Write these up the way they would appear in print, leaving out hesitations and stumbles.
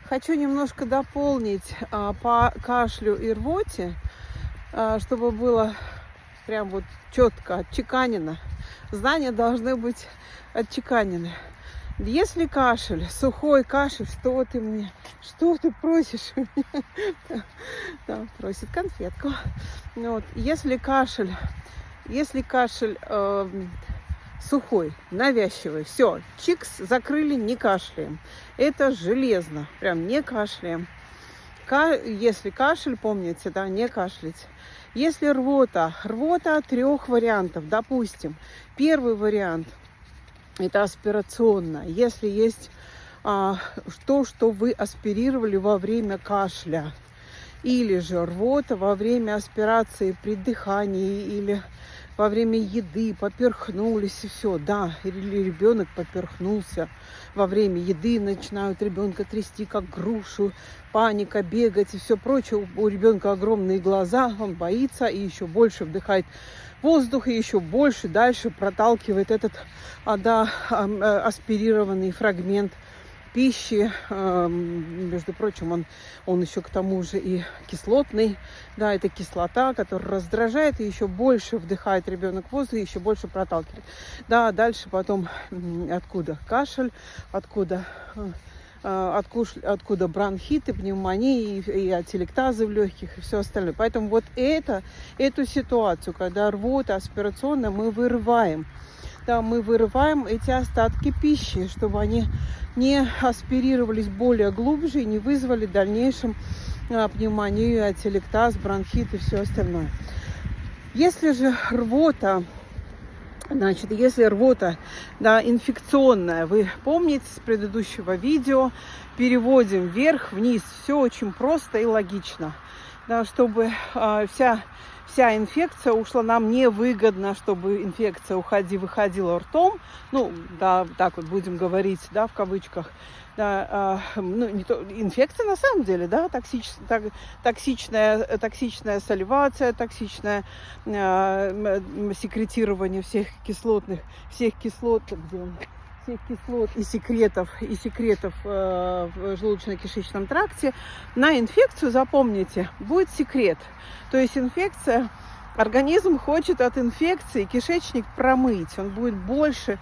Хочу немножко дополнить по кашлю и рвоте, чтобы было прям вот четко отчеканено. Знания должны быть отчеканены. Если кашель, сухой кашель, что ты просишь у меня? Да, просит конфетку. Вот. Если кашель сухой, навязчивый, все, чикс, закрыли, не кашляем. Это железно, прям не кашляем. Если кашель, помните, да, не кашлять. Если рвота трех вариантов, допустим, первый вариант – это аспирационная. Если есть то, что вы аспирировали во время кашля, или же рвота во время аспирации при дыхании, или во время еды поперхнулись и все, да, или ребенок поперхнулся во время еды, начинают ребенка трясти как грушу, паника, бегать и все прочее. У ребенка огромные глаза, он боится и еще больше вдыхает воздух, и еще больше дальше проталкивает этот аспирированный фрагмент пищи. Между прочим, он еще к тому же и кислотный. Да, это кислота, которая раздражает, и еще больше вдыхает ребенок воздух, и еще больше проталкивает. Да, дальше потом откуда кашель, откуда бронхиты, пневмонии и ателектазы в легких и все остальное. Поэтому вот эту ситуацию, когда рвота аспирационная, мы вырываем. Да, мы вырываем эти остатки пищи, чтобы они не аспирировались более глубже и не вызвали в дальнейшем пневмонию, ателектаз, бронхит и все остальное. Если же рвота, да, инфекционная, вы помните с предыдущего видео, переводим вверх-вниз. Все очень просто и логично. Да, чтобы вся инфекция ушла, нам невыгодно, чтобы инфекция выходила ртом. Ну, да, так вот будем говорить, да, в кавычках. Да, инфекция на самом деле, да, токсичная сальвация, токсичное секретирование всех кислот и секретов в желудочно-кишечном тракте. На инфекцию, запомните, будет секрет. То есть организм хочет от инфекции кишечник промыть. Он будет больше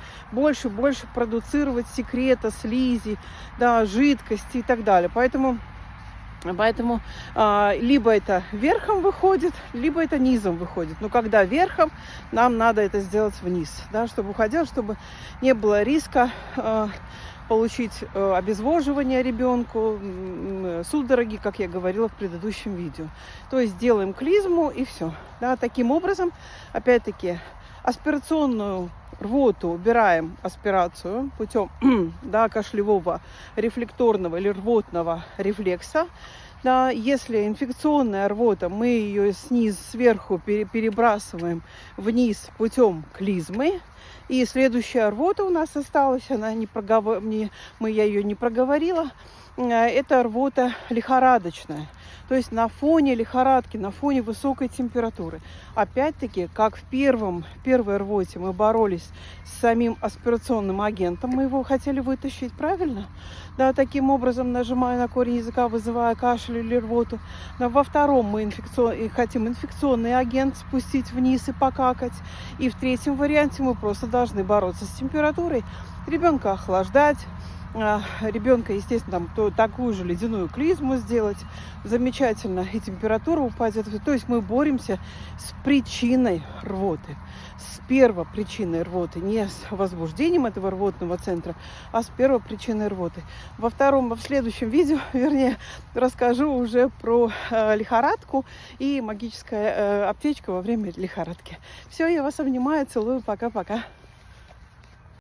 продуцировать секрета, слизи, да, жидкости и так далее. Поэтому либо это верхом выходит, либо это низом выходит. Но когда верхом, нам надо это сделать вниз, да, чтобы уходило, чтобы не было риска получить обезвоживание ребенку, судороги, как я говорила в предыдущем видео. То есть делаем клизму и все. Да, таким образом, опять-таки, аспирационную рвоту убираем аспирацию путем кашлевого рефлекторного или рвотного рефлекса. Да, если инфекционная рвота, мы ее сверху перебрасываем вниз путем клизмы. И следующая рвота у нас осталась, я ее не проговорила. Это рвота лихорадочная. То есть на фоне лихорадки, на фоне высокой температуры. Опять-таки, как в первой рвоте мы боролись с самим аспирационным агентом, мы его хотели вытащить, правильно? Да, таким образом, нажимая на корень языка, вызывая кашель или рвоту. Но во втором мы хотим инфекционный агент спустить вниз и покакать. И в третьем варианте мы просто должны бороться с температурой, ребенка охлаждать, ребенка, естественно, такую же ледяную клизму сделать, замечательно, и температура упадет. То есть мы боремся с причиной рвоты, с первопричиной рвоты, не с возбуждением этого рвотного центра, а с первопричиной рвоты. В следующем видео, расскажу уже про лихорадку и магическая аптечка во время лихорадки. Все, я вас обнимаю, целую, пока-пока.